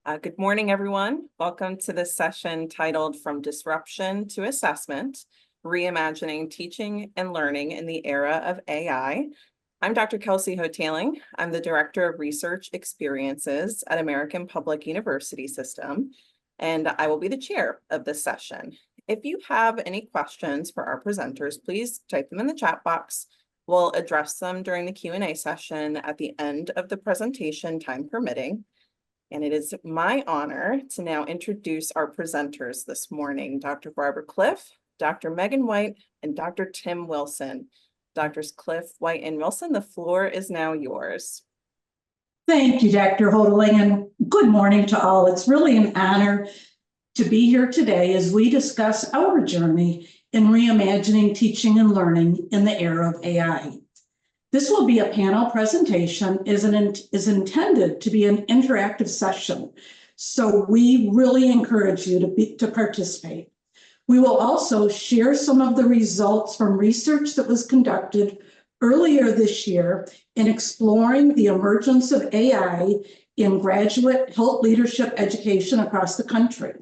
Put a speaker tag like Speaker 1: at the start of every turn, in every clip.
Speaker 1: Good morning, everyone. Welcome to this session titled From Disruption to Assessment, Reimagining Teaching and Learning in the Era of AI. I'm Dr. Kelsey Hoteling. I'm the Director of Research Experiences at American Public University System, and I will be the chair of this session. If you have any questions for our presenters, please type them in the chat box. We'll address them during the Q&A session at the end of the presentation, time permitting. And it is my honor to now introduce our presenters this morning, Dr. Barbara Cliff, Dr. Megan White, and Dr. Tim Wilson. Doctors Cliff, White, and Wilson, the floor is now yours.
Speaker 2: Thank you, Dr. Hoteling, and good morning to all. It's really an honor to be here today as we discuss our journey in reimagining teaching and learning in the era of AI. This will be a panel presentation, is intended to be an interactive session, so we really encourage you to participate. We will also share some of the results from research that was conducted earlier this year in exploring the emergence of AI in graduate health leadership education across the country.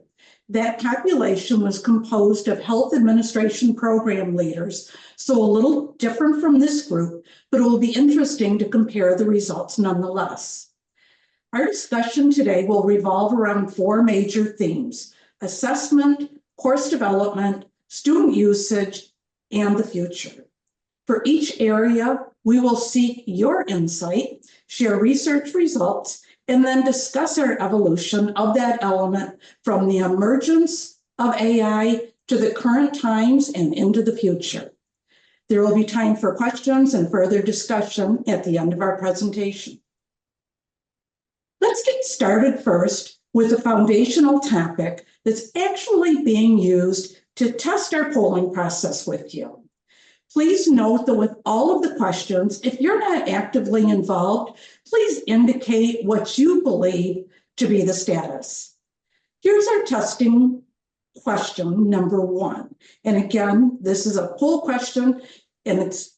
Speaker 2: That population was composed of health administration program leaders, so a little different from this group, but it will be interesting to compare the results nonetheless. Our discussion today will revolve around four major themes: assessment, course development, student usage, and the future. For each area, we will seek your insight, share research results, and then discuss our evolution of that element from the emergence of AI to the current times and into the future. There will be time for questions and further discussion at the end of our presentation. Let's get started first with a foundational topic that's actually being used to test our polling process with you. Please note that with all of the questions, if you're not actively involved, please indicate what you believe to be the status. Here's our testing question number one. And again, this is a poll question and it's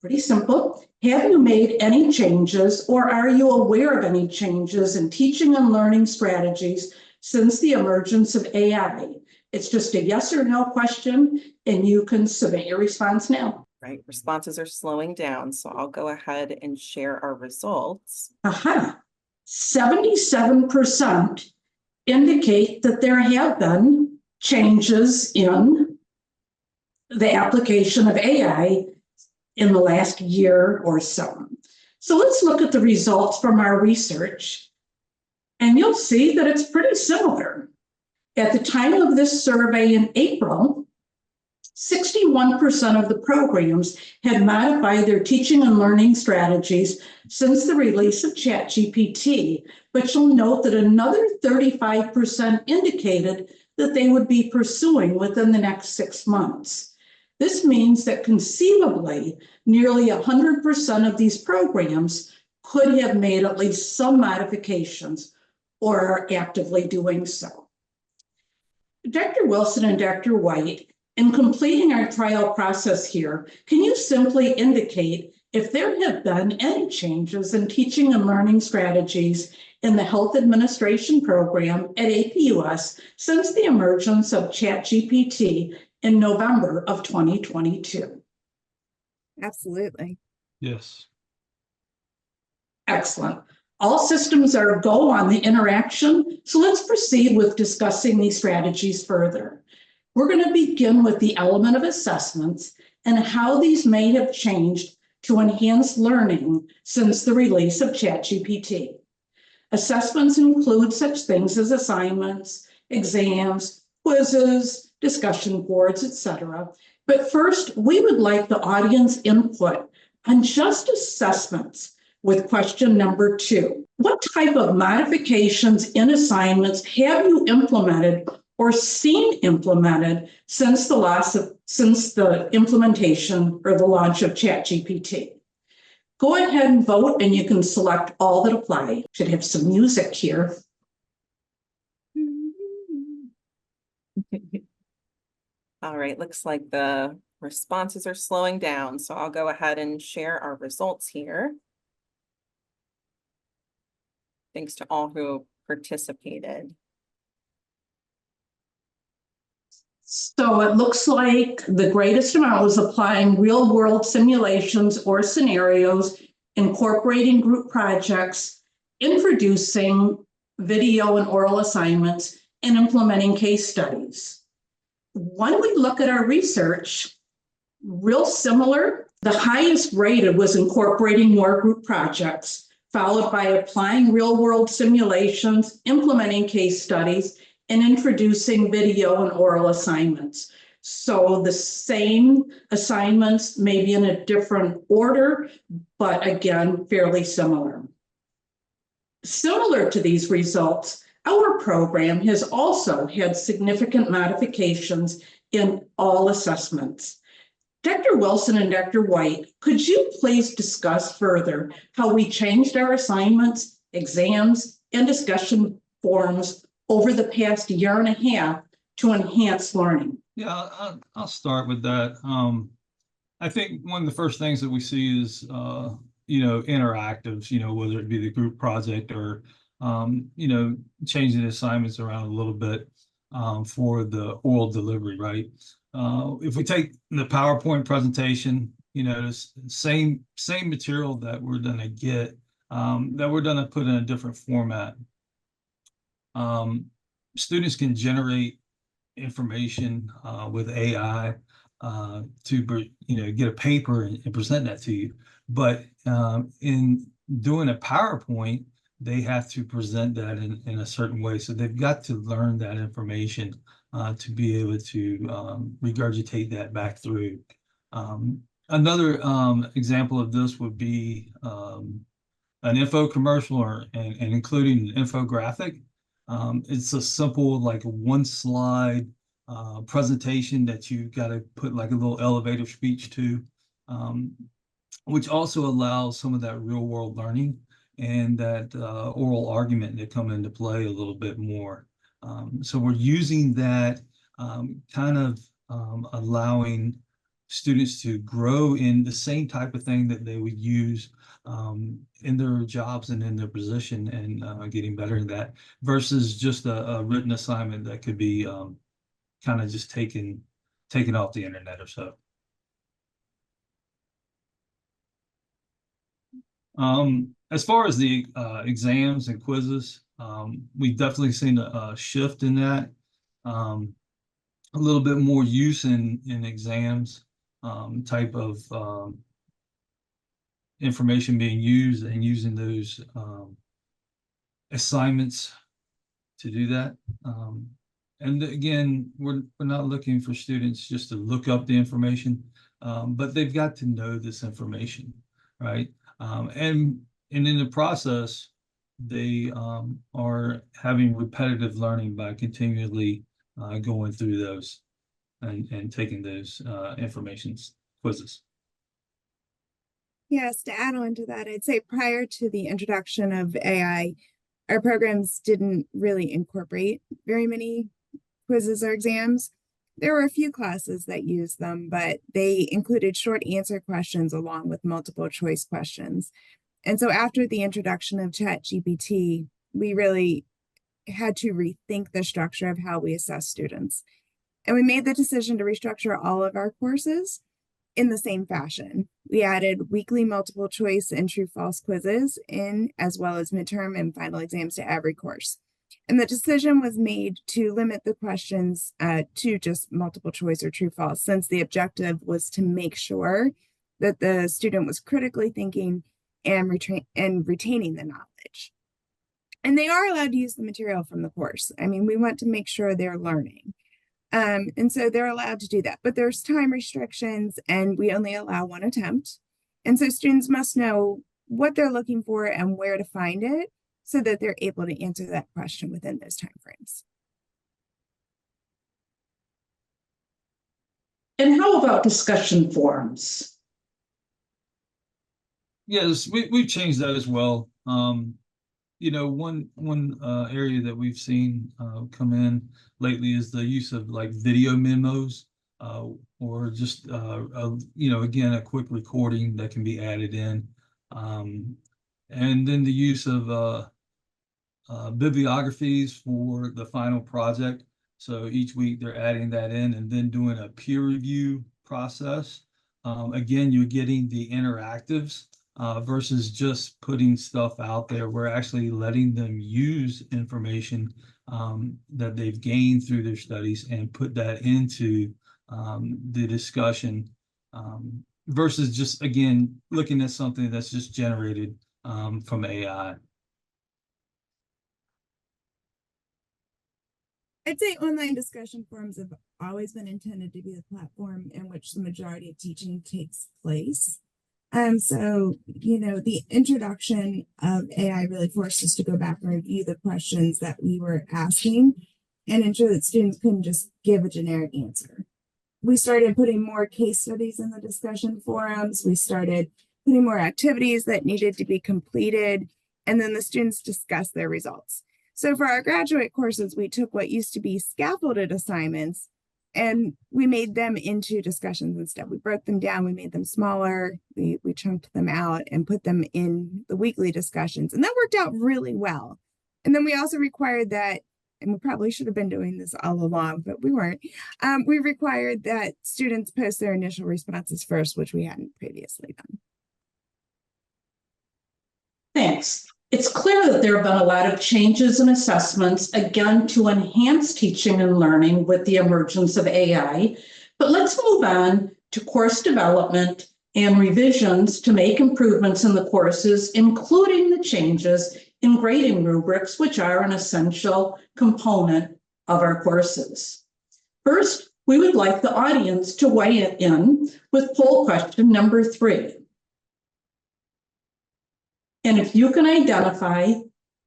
Speaker 2: pretty simple. Have you made any changes or are you aware of any changes in teaching and learning strategies since the emergence of AI? It's just a yes or no question, and you can submit your response now.
Speaker 1: Right, responses are slowing down, so I'll go ahead and share our results.
Speaker 2: 77% indicate that there have been changes in the application of AI in the last year or so. So let's look at the results from our research, and you'll see that it's pretty similar. At the time of this survey in April, 61% of the programs had modified their teaching and learning strategies since the release of ChatGPT, but you'll note that another 35% indicated that they would be pursuing within the next 6 months. This means that conceivably, nearly 100% of these programs could have made at least some modifications or are actively doing so. Dr. Wilson and Dr. White, in completing our trial process here, can you simply indicate if there have been any changes in teaching and learning strategies in the health administration program at APUS since the emergence of ChatGPT in November of 2022?
Speaker 3: Absolutely.
Speaker 4: Yes.
Speaker 2: Excellent. All systems are go on the interaction, so let's proceed with discussing these strategies further. We're going to begin with the element of assessments and how these may have changed to enhance learning since the release of ChatGPT. Assessments include such things as assignments, exams, quizzes, discussion boards, etc. But first, we would like the audience input on just assessments with question number 2. What type of modifications in assignments have you implemented or seen implemented since the implementation or the launch of ChatGPT? Go ahead and vote, and you can select all that apply. Should have some music here.
Speaker 1: All right, looks like the responses are slowing down, so I'll go ahead and share our results here. Thanks to all who participated?
Speaker 2: So it looks like the greatest amount was applying real world simulations or scenarios, incorporating group projects, introducing video and oral assignments, and implementing case studies. When we look at our research, real similar, the highest rated was incorporating more group projects, followed by applying real world simulations, implementing case studies, and introducing video and oral assignments. So the same assignments, maybe in a different order, but again, fairly similar. Similar to these results, our program has also had significant modifications in all assessments. Dr. Wilson and Dr. White, could you please discuss further how we changed our assignments, exams, and discussion forums over the past year and a half to enhance learning?
Speaker 4: Yeah, I'll start with that. I think one of the first things that we see is, interactives, whether it be the group project or, changing the assignments around a little bit for the oral delivery, right? If we take the PowerPoint presentation, it's same material that we're going to get, that we're going to put in a different format. Students can generate information with AI to get a paper and present that to you. But in doing a PowerPoint, they have to present that in a certain way. So they've got to learn that information to be able to regurgitate that back through. Another example of this would be an info commercial and including an infographic. It's a simple, like one slide presentation that you've got to put like a little elevator speech to, which also allows some of that real world learning and that oral argument to come into play a little bit more. So we're using that kind of allowing students to grow in the same type of thing that they would use in their jobs and in their position, and getting better in that versus just a written assignment that could be kind of just taken off the internet or so. As far as the exams and quizzes, we've definitely seen a shift in that. A little bit more use in exams, type of information being used and using those assignments to do that. And again, we're not looking for students just to look up the information, but they've got to know this information, right? And in the process, they are having repetitive learning by continually going through those and taking those information quizzes.
Speaker 3: Yes, to add on to that, I'd say prior to the introduction of AI, our programs didn't really incorporate very many quizzes or exams. There were a few classes that used them, but they included short answer questions along with multiple choice questions. And so after the introduction of ChatGPT, we really had to rethink the structure of how we assess students. And we made the decision to restructure all of our courses in the same fashion. We added weekly multiple choice and true false quizzes in, as well as midterm and final exams to every course. And the decision was made to limit the questions to just multiple choice or true false, since the objective was to make sure that the student was critically thinking and retaining the knowledge. And they are allowed to use the material from the course. I mean, we want to make sure they're learning. And so they're allowed to do that, but there's time restrictions and we only allow one attempt. And so students must know what they're looking for and where to find it so that they're able to answer that question within those timeframes.
Speaker 2: And how about discussion forums?
Speaker 4: Yes, we've changed that as well. One area that we've seen come in lately is the use of like video memos, or just again, a quick recording that can be added in, and then the use of bibliographies for the final project. So each week they're adding that in and then doing a peer review process. Again, you're getting the interactives versus just putting stuff out there. We're actually letting them use information that they've gained through their studies and put that into the discussion versus just, again, looking at something that's just generated from AI.
Speaker 3: I'd say online discussion forums have always been intended to be the platform in which the majority of teaching takes place. So, the introduction of AI really forced us to go back and review the questions that we were asking and ensure that students couldn't just give a generic answer. We started putting more case studies in the discussion forums. We started putting more activities that needed to be completed, and then the students discussed their results. So for our graduate courses, we took what used to be scaffolded assignments and we made them into discussions instead. We broke them down, we made them smaller, we chunked them out and put them in the weekly discussions. And that worked out really well. And then we also required that, and we probably should have been doing this all along, but we weren't. We required that students post their initial responses first, which we hadn't previously done.
Speaker 2: Thanks. It's clear that there have been a lot of changes in assessments, again, to enhance teaching and learning with the emergence of AI. But let's move on to course development and revisions to make improvements in the courses, including the changes in grading rubrics, which are an essential component of our courses. First, we would like the audience to weigh in with poll question number 3. And if you can identify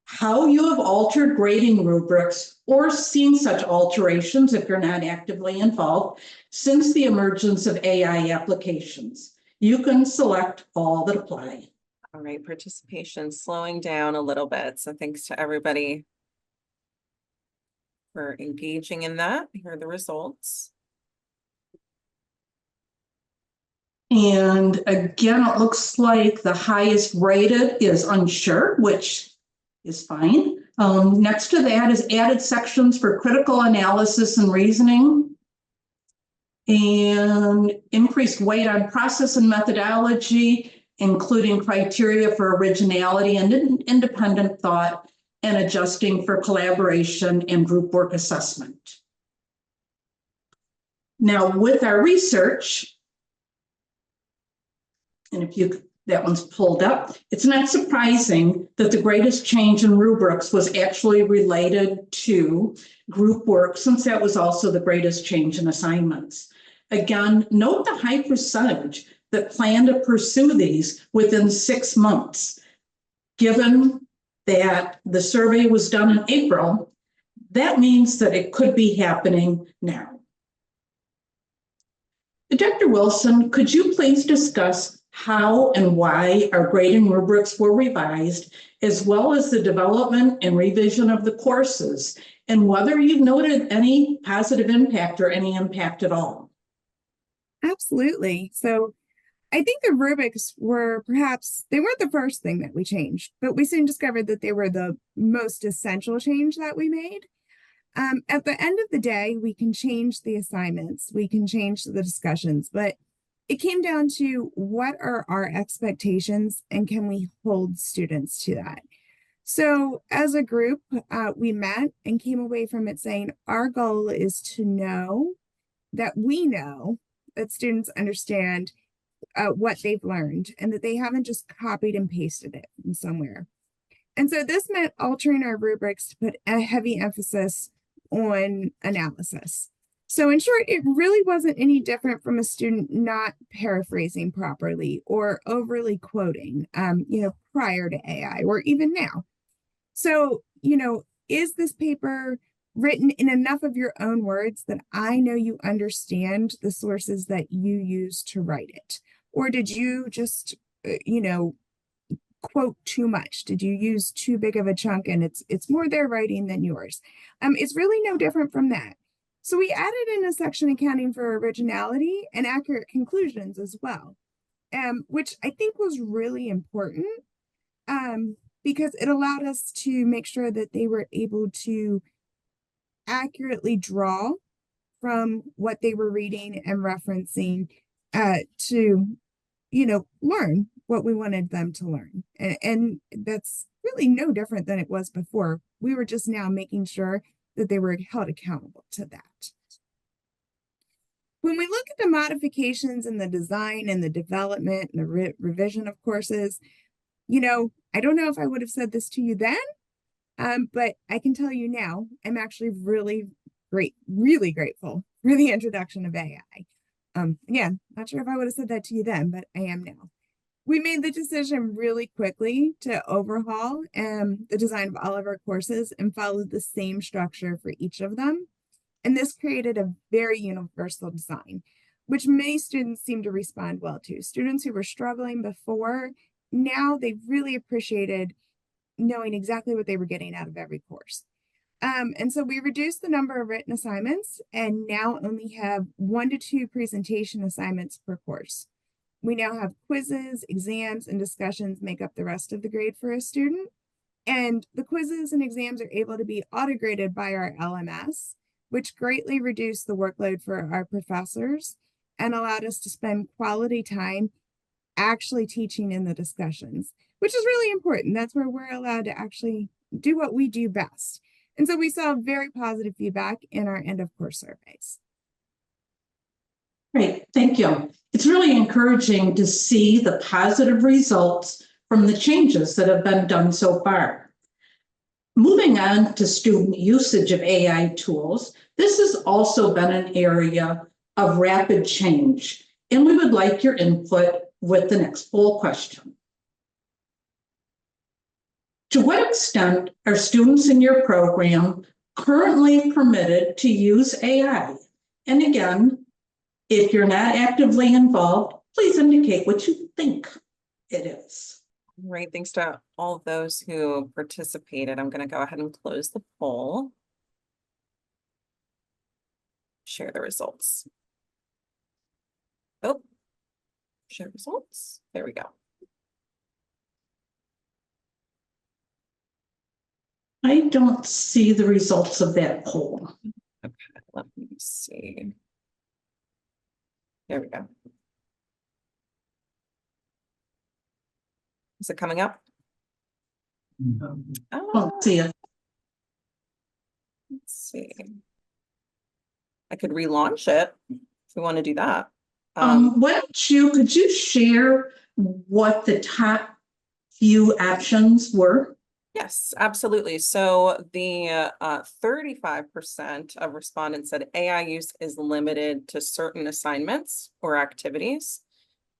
Speaker 2: how you have altered grading rubrics or seen such alterations if you're not actively involved since the emergence of AI applications, you can select all that apply.
Speaker 1: All right, participation slowing down a little bit. So thanks to everybody for engaging in that. Here are the results.
Speaker 2: And again, it looks like the highest rated is unsure, which is fine. Next to that is added sections for critical analysis and reasoning, and increased weight on process and methodology, including criteria for originality and independent thought, and adjusting for collaboration and group work assessment. Now, with our research, and if that one's pulled up, it's not surprising that the greatest change in rubrics was actually related to group work, since that was also the greatest change in assignments. Again, note the high percentage that plan to pursue these within 6 months. Given that the survey was done in April, that means that it could be happening now. Dr. Wilson, could you please discuss how and why our grading rubrics were revised, as well as the development and revision of the courses, and whether you've noted any positive impact or any impact at all?
Speaker 3: Absolutely. So I think the rubrics were they weren't the first thing that we changed, but we soon discovered that they were the most essential change that we made. At the end of the day, we can change the assignments, we can change the discussions, but it came down to what are our expectations and can we hold students to that? So as a group, we met and came away from it saying our goal is to know that we know that students understand what they've learned and that they haven't just copied and pasted it from somewhere. And so this meant altering our rubrics to put a heavy emphasis on analysis. So in short, it really wasn't any different from a student not paraphrasing properly or overly quoting, prior to AI or even now. So, is this paper written in enough of your own words that I know you understand the sources that you use to write it? Or did you just, quote too much? Did you use too big of a chunk and it's more their writing than yours? It's really no different from that. So we added in a section accounting for originality and accurate conclusions as well, which I think was really important. because it allowed us to make sure that they were able to accurately draw from what they were reading and referencing to, learn what we wanted them to learn. And that's really no different than it was before. We were just now making sure that they were held accountable to that. When we look at the modifications in the design and the development and the revision of courses, I don't know if I would have said this to you then, but I can tell you now, I'm actually really grateful for the introduction of AI. Again, not sure if I would have said that to you then, but I am now. We made the decision really quickly to overhaul the design of all of our courses and follow the same structure for each of them. And this created a very universal design, which many students seem to respond well to. Students who were struggling before, now they really appreciated knowing exactly what they were getting out of every course. And so we reduced the number of written assignments and now only have 1 to 2 presentation assignments per course. We now have quizzes, exams, and discussions make up the rest of the grade for a student. And the quizzes and exams are able to be auto-graded by our LMS, which greatly reduced the workload for our professors and allowed us to spend quality time actually teaching in the discussions, which is really important. That's where we're allowed to actually do what we do best. And so we saw very positive feedback in our end of course surveys.
Speaker 2: Great, thank you. It's really encouraging to see the positive results from the changes that have been done so far. Moving on to student usage of AI tools, this has also been an area of rapid change, and we would like your input with the next poll question. To what extent are students in your program currently permitted to use AI? And again, if you're not actively involved, please indicate what you think it is.
Speaker 1: Great, thanks to all of those who participated. I'm going to go ahead and close the poll. Share the results. Oh, share results. There we go.
Speaker 2: I don't see the results of that poll.
Speaker 1: Okay, let me see. There we go. Is it coming up?
Speaker 2: Oh, see it.
Speaker 1: Let's see. I could relaunch it if we want to do that.
Speaker 2: Could you share what the top few options were?
Speaker 1: Yes, absolutely. So the 35% of respondents said AI use is limited to certain assignments or activities.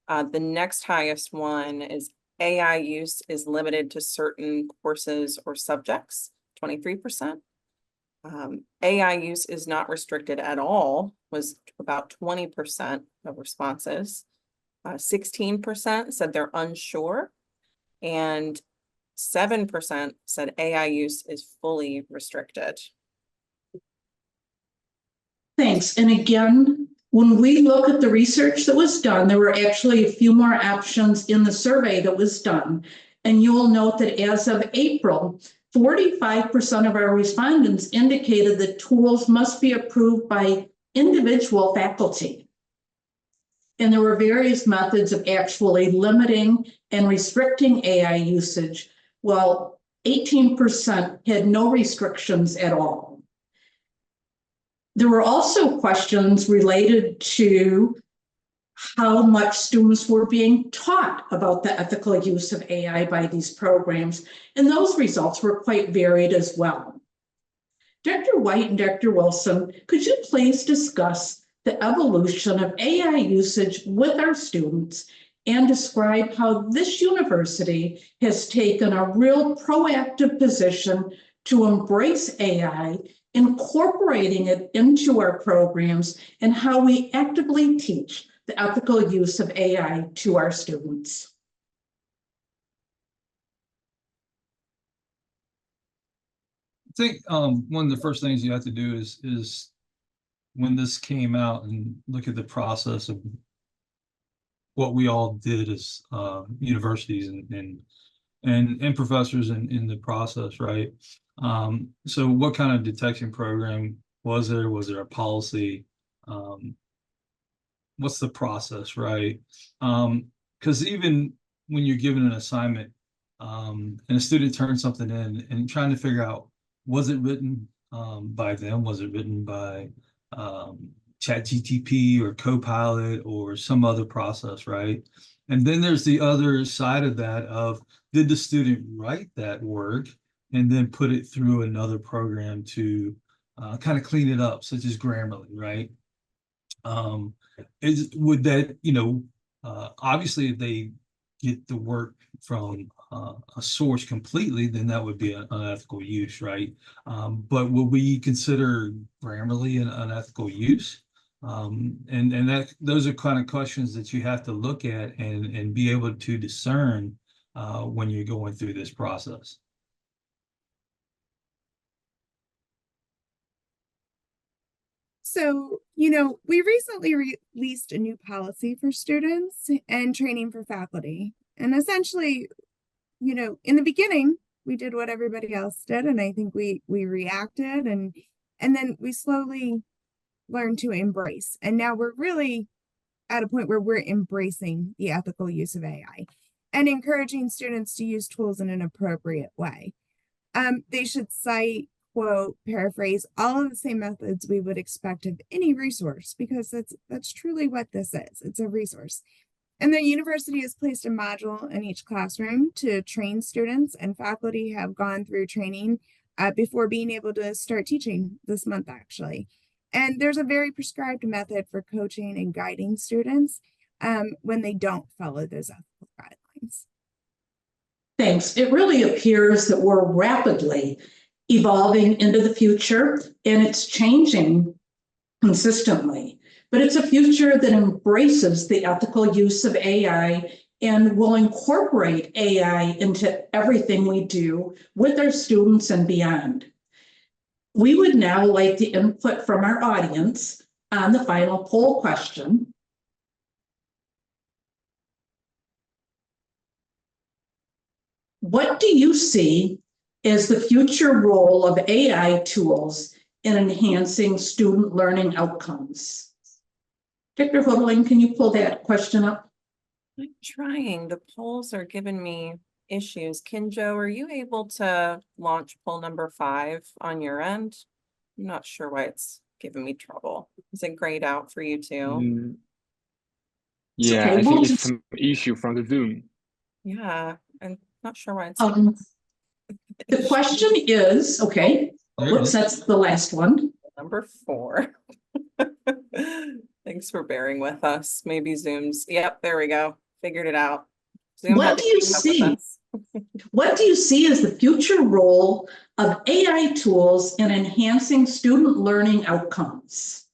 Speaker 1: The next highest one is AI use is limited to certain courses or subjects, 23%. AI use is not restricted at all, was about 20% of responses. 16% said they're unsure, and 7% said AI use is fully restricted.
Speaker 2: Thanks. And again, when we look at the research that was done, there were actually a few more options in the survey that was done. And you will note that as of April, 45% of our respondents indicated that tools must be approved by individual faculty. And there were various methods of actually limiting and restricting AI usage, while 18% had no restrictions at all. There were also questions related to how much students were being taught about the ethical use of AI by these programs, and those results were quite varied as well. Dr. White and Dr. Wilson, could you please discuss the evolution of AI usage with our students and describe how this university has taken a real proactive position to embrace AI, incorporating it into our programs, and how we actively teach the ethical use of AI to our students?
Speaker 4: I think one of the first things you have to do is when this came out and look at the process of what we all did as universities and and professors in the process, right? So what kind of detection program was there? Was there a policy? What's the process, right? Because even when you're given an assignment, and a student turns something in and trying to figure out, was it written by them? Was it written by ChatGTP or Copilot or some other process, right? And then there's the other side of that of, did the student write that work and then put it through another program to kind of clean it up, such as Grammarly, right? Would that, obviously if they get the work from a source completely, then that would be an unethical use, right? But would we consider Grammarly an unethical use? And those are kind of questions that you have to look at and be able to discern when you're going through this process.
Speaker 3: So, we recently released a new policy for students and training for faculty. And essentially, in the beginning, we did what everybody else did. And I think we reacted and then we slowly learned to embrace. And now we're really at a point where we're embracing the ethical use of AI and encouraging students to use tools in an appropriate way. They should cite, quote, paraphrase all of the same methods we would expect of any resource, because that's truly what this is. It's a resource. And the university has placed a module in each classroom to train students, and faculty have gone through training before being able to start teaching this month, actually. And there's a very prescribed method for coaching and guiding students when they don't follow those ethical guidelines.
Speaker 2: Thanks. It really appears that we're rapidly evolving into the future, and it's changing consistently. But it's a future that embraces the ethical use of AI and will incorporate AI into everything we do with our students and beyond. We would now like the input from our audience on the final poll question. What do you see as the future role of AI tools in enhancing student learning outcomes? Dr. Hodling, can you pull that question up?
Speaker 1: I'm trying. The polls are giving me issues. Kinjo, are you able to launch poll number 5 on your end? I'm not sure why it's giving me trouble. Is it grayed out for you too?
Speaker 5: Yeah,
Speaker 2: okay,
Speaker 5: I
Speaker 2: we'll
Speaker 5: think it's
Speaker 2: just,
Speaker 5: some issue from the Zoom.
Speaker 1: Yeah, I'm not sure why it's
Speaker 2: the question is, okay, whoops, that's the last one.
Speaker 1: number 4. Thanks for bearing with us. Maybe Zoom's, yep, there we go. Figured it out. Zoom
Speaker 2: What
Speaker 1: had to
Speaker 2: do you
Speaker 1: keep up with
Speaker 2: see?
Speaker 1: us.
Speaker 2: What do you see as the future role of AI tools in enhancing student learning outcomes?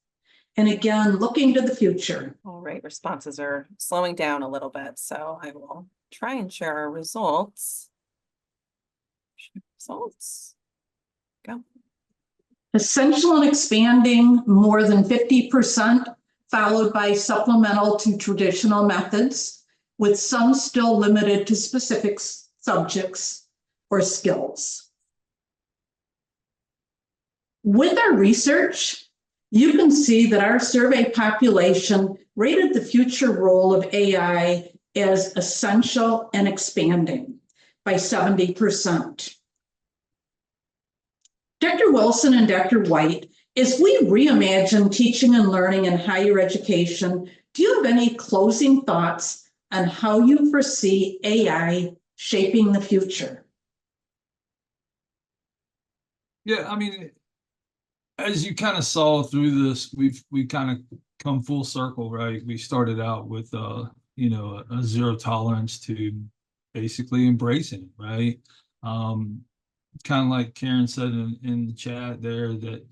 Speaker 2: And again, looking to the future.
Speaker 1: All right, responses are slowing down a little bit, so I will try and share our results. Results. Go.
Speaker 2: Essential and expanding, more than 50%, followed by supplemental to traditional methods, with some still limited to specific subjects or skills. With our research, you can see that our survey population rated the future role of AI as essential and expanding by 70%. Dr. Wilson and Dr. White, as we reimagine teaching and learning in higher education, do you have any closing thoughts on how you foresee AI shaping the future?
Speaker 4: Yeah, I mean, as you kind of saw through this, we've kind of come full circle, right? We started out with a zero tolerance to basically embracing it, right? Kind of like Karen said in the chat there that,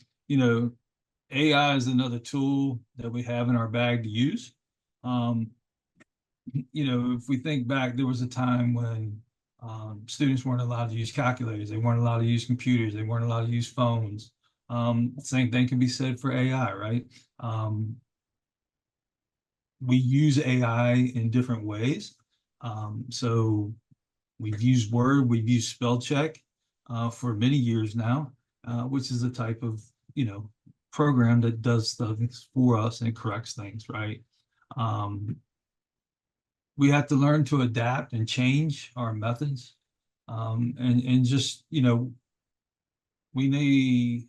Speaker 4: AI is another tool that we have in our bag to use. If we think back, there was a time when students weren't allowed to use calculators, they weren't allowed to use computers, they weren't allowed to use phones. Same thing can be said for AI, right? We use AI in different ways. So We've used Word, we've used spell check for many years now, which is a type of, program that does things for us and corrects things, right? We have to learn to adapt and change our methods. And just, we may,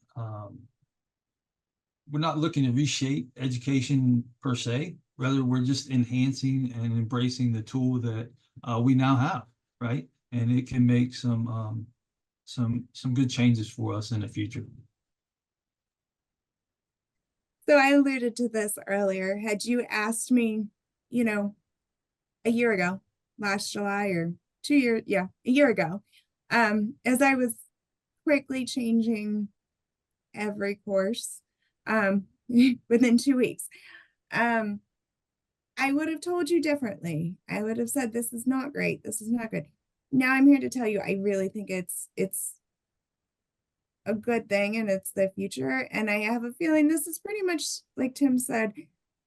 Speaker 4: we're not looking to reshape education per se. Rather, we're just enhancing and embracing the tool that we now have, right? And it can make some good changes for us in the future.
Speaker 3: So I alluded to this earlier. Had you asked me, a year ago, last July or 2 years, a year ago, as I was quickly changing every course within 2 weeks, I would have told you differently. I would have said, this is not great. This is not good. Now I'm here to tell you, I really think it's a good thing and it's the future. And I have a feeling this is pretty much, like Tim said,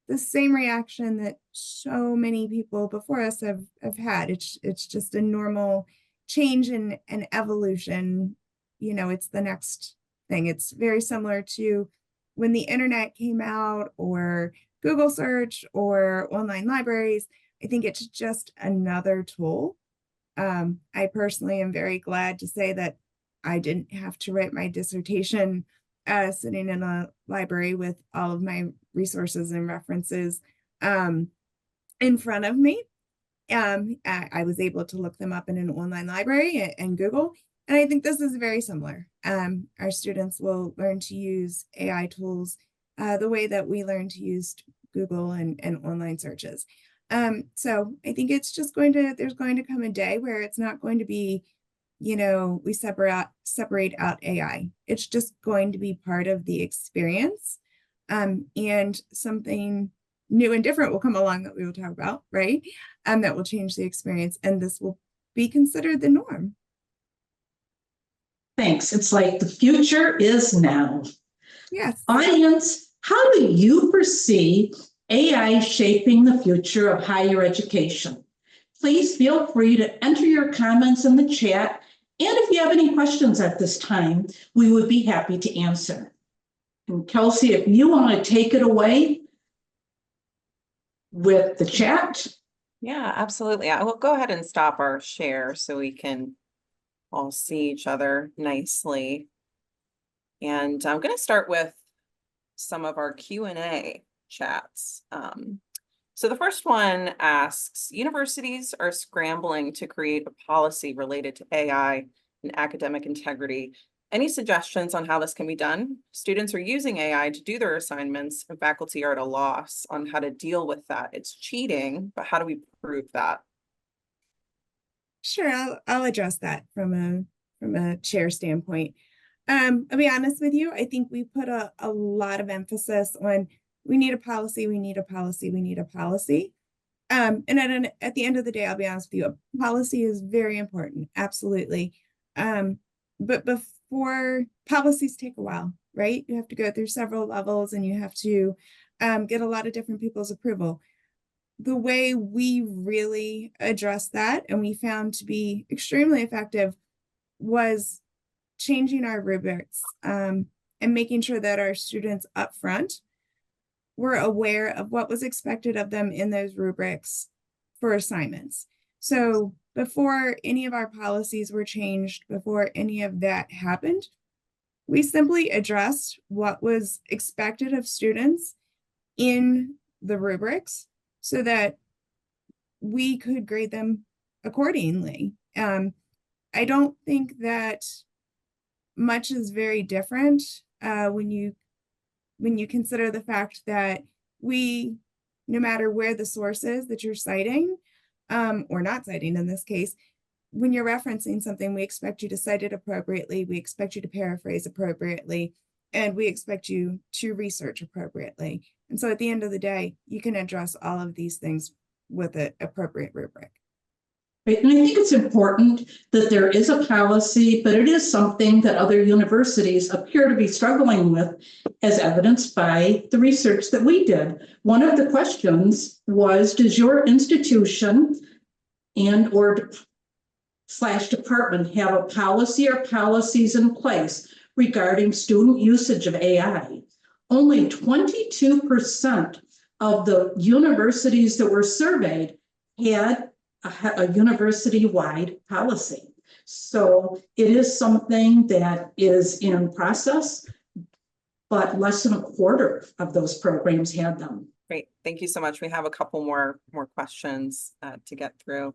Speaker 3: the same reaction that so many people before us have had. It's just a normal change and evolution. It's the next thing. It's very similar to when the internet came out, or Google search, or online libraries. I think it's just another tool. I personally am very glad to say that I didn't have to write my dissertation sitting in a library with all of my resources and references in front of me. I was able to look them up in an online library and Google. And I think this is very similar. Our students will learn to use AI tools the way that we learn to use Google and online searches. So I think it's just there's going to come a day where it's not going to be, we separate out AI. It's just going to be part of the experience. And something new and different will come along that we will talk about, right? That will change the experience, and this will be considered the norm.
Speaker 2: Thanks. It's like the future is now.
Speaker 3: Yes.
Speaker 2: Audience, how do you perceive AI shaping the future of higher education? Please feel free to enter your comments in the chat. And if you have any questions at this time, we would be happy to answer. And Kelsey, if you want to take it away with the chat.
Speaker 1: Yeah, absolutely. I will go ahead and stop our share so we can all see each other nicely. And I'm going to start with some of our Q&A chats. So the first one asks, universities are scrambling to create a policy related to AI and academic integrity. Any suggestions on how this can be done? Students are using AI to do their assignments, and faculty are at a loss on how to deal with that. It's cheating, but how do we prove that?
Speaker 3: Sure, I'll address that from a chair standpoint. I'll be honest with you. I think we put a lot of emphasis on we need a policy, we need a policy, we need a policy. And at the end of the day, I'll be honest with you, a policy is very important, absolutely. But before policies take a while, right? You have to go through several levels, and you have to get a lot of different people's approval. The way we really addressed that, and we found to be extremely effective, was changing our rubrics and making sure that our students up front were aware of what was expected of them in those rubrics for assignments. So before any of our policies were changed, before any of that happened, we simply addressed what was expected of students in the rubrics so that we could grade them accordingly. I don't think that much is very different when you consider the fact that we, no matter where the source is that you're citing, or not citing in this case, when you're referencing something, we expect you to cite it appropriately, we expect you to paraphrase appropriately, and we expect you to research appropriately. And so at the end of the day, you can address all of these things with an appropriate rubric.
Speaker 2: Right. And I think it's important that there is a policy, but it is something that other universities appear to be struggling with, as evidenced by the research that we did. One of the questions was, does your institution and or department have a policy or policies in place regarding student usage of AI. Only 22% of the universities that were surveyed had a university-wide policy. So it is something that is in process, but less than a quarter of those programs had them.
Speaker 1: Great, thank you so much. We have a couple more questions to get through.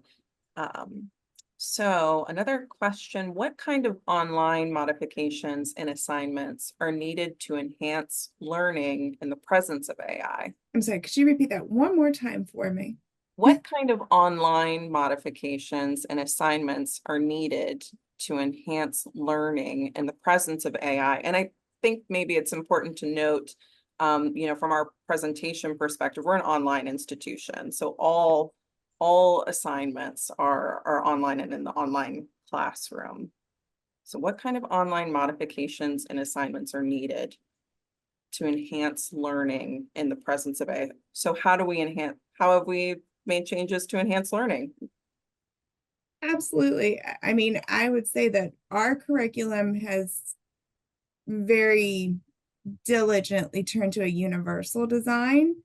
Speaker 1: So another question, what kind of online modifications and assignments are needed to enhance learning in the presence of AI?
Speaker 3: I'm sorry, could you repeat that one more time for me?
Speaker 1: What kind of online modifications and assignments are needed to enhance learning in the presence of AI? And I think maybe it's important to note, from our presentation perspective, we're an online institution. So all assignments are online and in the online classroom. So what kind of online modifications and assignments are needed to enhance learning in the presence of AI? So how have we made changes to enhance learning?
Speaker 3: Absolutely. I mean, I would say that our curriculum has very diligently turned to a universal design.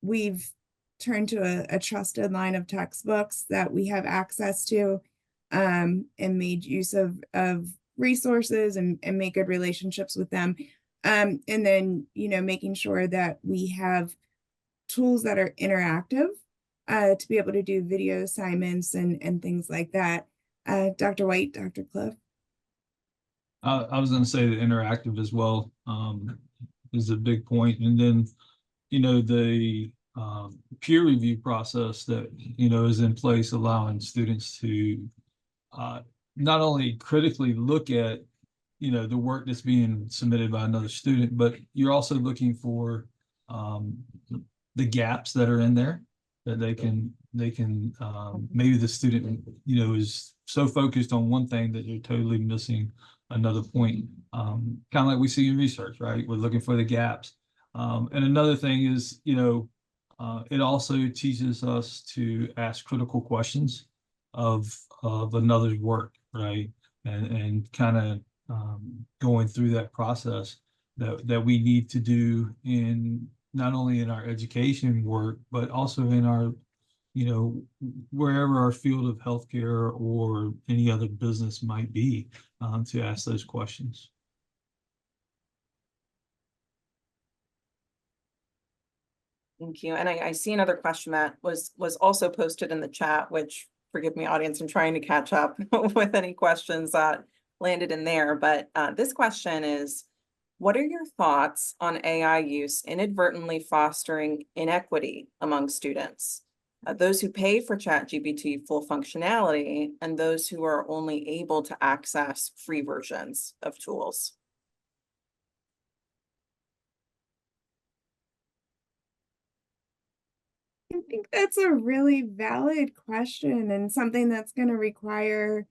Speaker 3: We've turned to a trusted line of textbooks that we have access to, and made use of resources and make good relationships with them. And then, making sure that we have tools that are interactive to be able to do video assignments and things like that. Dr. White, Dr. Cliff.
Speaker 4: I was going to say that interactive as well is a big point. And then, the peer review process that, is in place, allowing students to not only critically look at, the work that's being submitted by another student, but you're also looking for the gaps that are in there that they can maybe the student, is so focused on one thing that you're totally missing another point. Kind of like we see in research, right? We're looking for the gaps. And another thing is, it also teaches us to ask critical questions of another's work, right? And kind of going through that process that we need to do in not only in our education work, but also in our, wherever our field of healthcare or any other business might be, to ask those questions.
Speaker 1: Thank you. And I see another question that was also posted in the chat, which, forgive me, audience, I'm trying to catch up with any questions that landed in there. But this question is, what are your thoughts on AI use inadvertently fostering inequity among students? Those who pay for ChatGPT full functionality and those who are only able to access free versions of tools.
Speaker 3: I think that's a really valid question and something that's going to require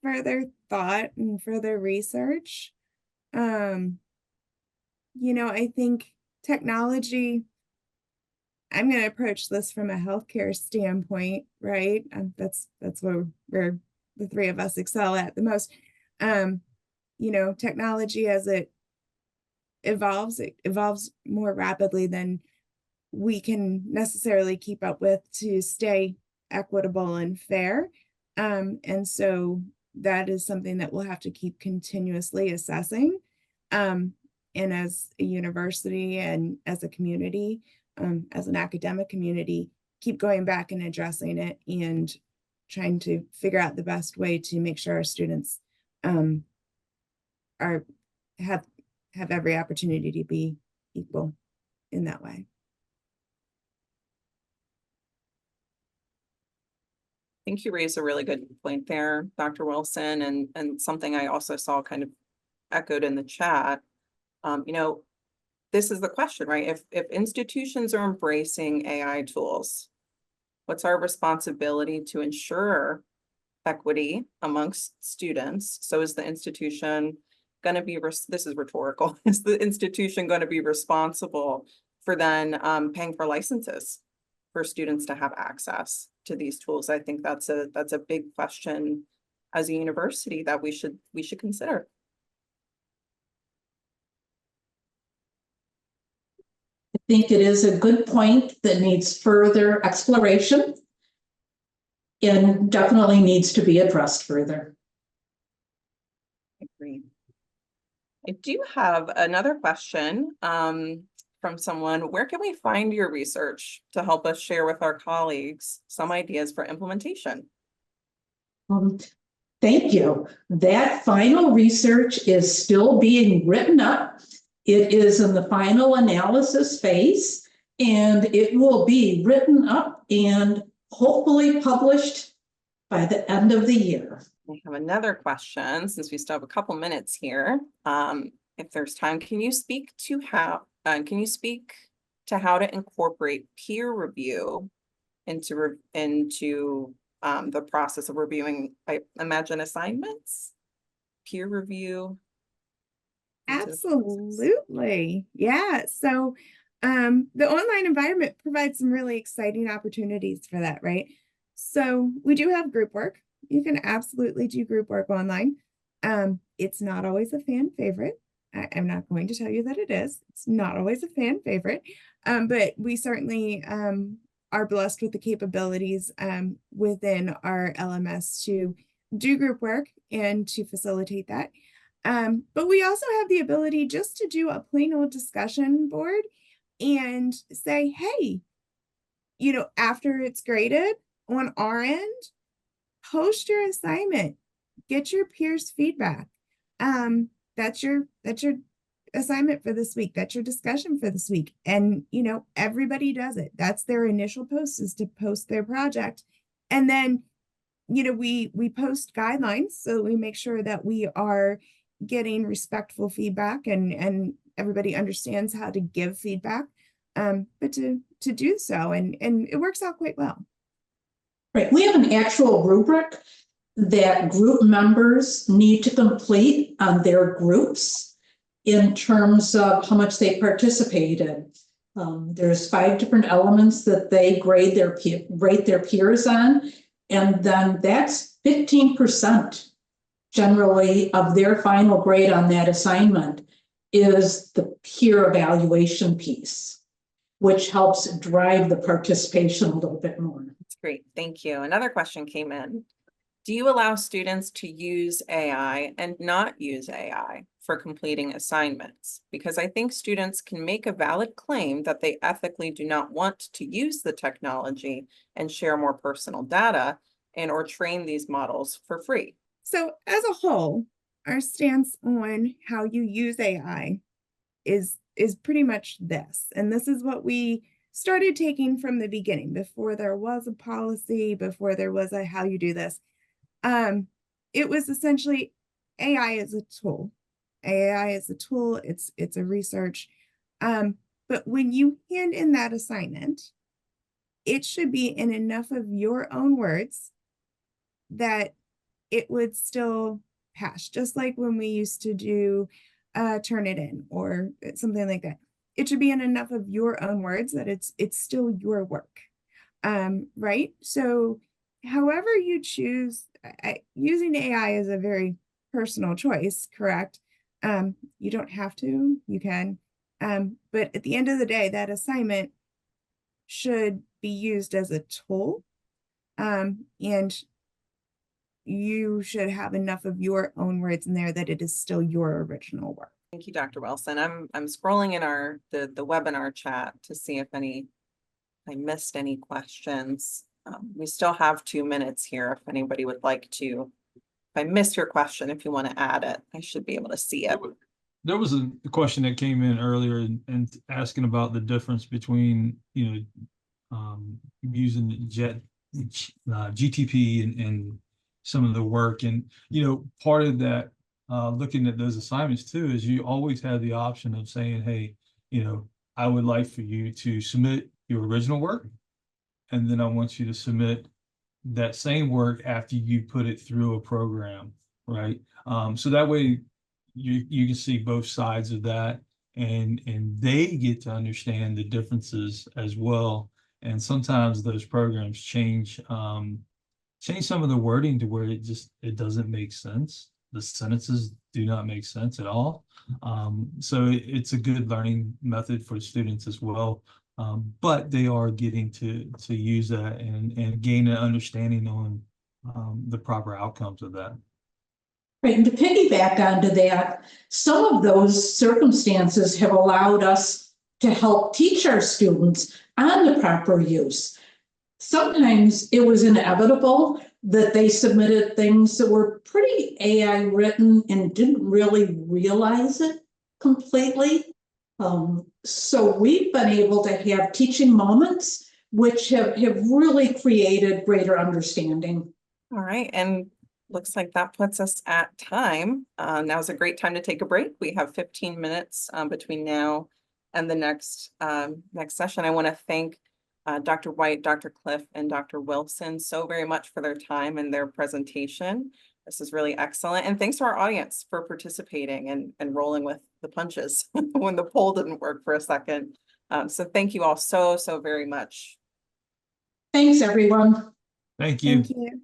Speaker 3: further thought and further research. I think technology, I'm going to approach this from a healthcare standpoint, right? That's where the three of us excel at the most. Technology as it evolves more rapidly than we can necessarily keep up with to stay equitable and fair. And so that is something that we'll have to keep continuously assessing. And as a university and as a community, as an academic community, keep going back and addressing it and trying to figure out the best way to make sure our students have every opportunity to be equal in that way.
Speaker 1: I think you raised a really good point there, Dr. Wilson, and something I also saw kind of echoed in the chat. This is the question, right? If institutions are embracing AI tools, what's our responsibility to ensure equity amongst students? So is the institution going to be, this is rhetorical, is the institution going to be responsible for then paying for licenses for students to have access to these tools? I think that's a big question as a university that we should consider.
Speaker 2: I think it is a good point that needs further exploration and definitely needs to be addressed further.
Speaker 1: I agree. I do have another question from someone. Where can we find your research to help us share with our colleagues some ideas for implementation?
Speaker 2: Thank you. That final research is still being written up. It is in the final analysis phase, and it will be written up and hopefully published by the end of the year.
Speaker 1: We have another question, since we still have a couple minutes here. If there's time, can you speak to how to incorporate peer review into the process of reviewing, I imagine, assignments? Peer review.
Speaker 3: Absolutely. Yeah. So the online environment provides some really exciting opportunities for that, right? So we do have group work. You can absolutely do group work online. It's not always a fan favorite. I'm not going to tell you that it is. It's not always a fan favorite, but we certainly are blessed with the capabilities within our LMS to do group work and to facilitate that. But we also have the ability just to do a plain old discussion board and say, hey, after it's graded on our end, post your assignment, get your peers' feedback. That's your assignment for this week. That's your discussion for this week. And, everybody does it. That's their initial post, is to post their project. And then, we post guidelines, so we make sure that we are getting respectful feedback and everybody understands how to give feedback, but to do so, and it works out quite well.
Speaker 2: Right. We have an actual rubric that group members need to complete on their groups in terms of how much they participated. There's 5 different elements that they rate their peers on, and then that's 15% generally of their final grade on that assignment is the peer evaluation piece, which helps drive the participation a little bit more.
Speaker 1: That's great. Thank you. Another question came in. Do you allow students to use AI and not use AI for completing assignments? Because I think students can make a valid claim that they ethically do not want to use the technology and share more personal data or train these models for free.
Speaker 3: So as a whole, our stance on how you use AI is pretty much this. And this is what we started taking from the beginning, before there was a policy, before there was a how you do this. It was essentially AI is a tool. AI is a tool. It's a research. But when you hand in that assignment, it should be in enough of your own words that it would still pass, just like when we used to do turn it in or something like that. It should be in enough of your own words that it's still your work, right? So however you choose, using AI is a very personal choice, correct? You don't have to, you can, but at the end of the day, that assignment should be used as a tool, and you should have enough of your own words in there that it is still your original work.
Speaker 1: Thank you, Dr. Wilson. I'm scrolling in the webinar chat to see if I missed any questions. We still have 2 minutes here. If anybody would like to, if I missed your question, if you want to add it, I should be able to see it.
Speaker 4: There was a question that came in earlier and asking about the difference between, using GTP and some of the work. And, part of that, looking at those assignments too, is you always have the option of saying, hey, I would like for you to submit your original work, and then I want you to submit that same work after you put it through a program, right? So that way you can see both sides of that, and they get to understand the differences as well. And sometimes those programs change some of the wording to where it doesn't make sense. The sentences do not make sense at all. So it's a good learning method for students as well. But they are getting to use that and gain an understanding on the proper outcomes of that.
Speaker 2: Right, and to piggyback onto that, some of those circumstances have allowed us to help teach our students on the proper use. Sometimes it was inevitable that they submitted things that were pretty AI written and didn't really realize it completely. So we've been able to have teaching moments which have really created greater understanding.
Speaker 1: All right, and looks like that puts us at time. Now is a great time to take a break. We have 15 minutes between now and the next session. I want to thank Dr. White, Dr. Cliff, and Dr. Wilson so very much for their time and their presentation. This is really excellent. And thanks to our audience for participating and rolling with the punches when the poll didn't work for a second. So thank you all so very much.
Speaker 2: Thanks, everyone.
Speaker 4: Thank you.
Speaker 3: Thank you.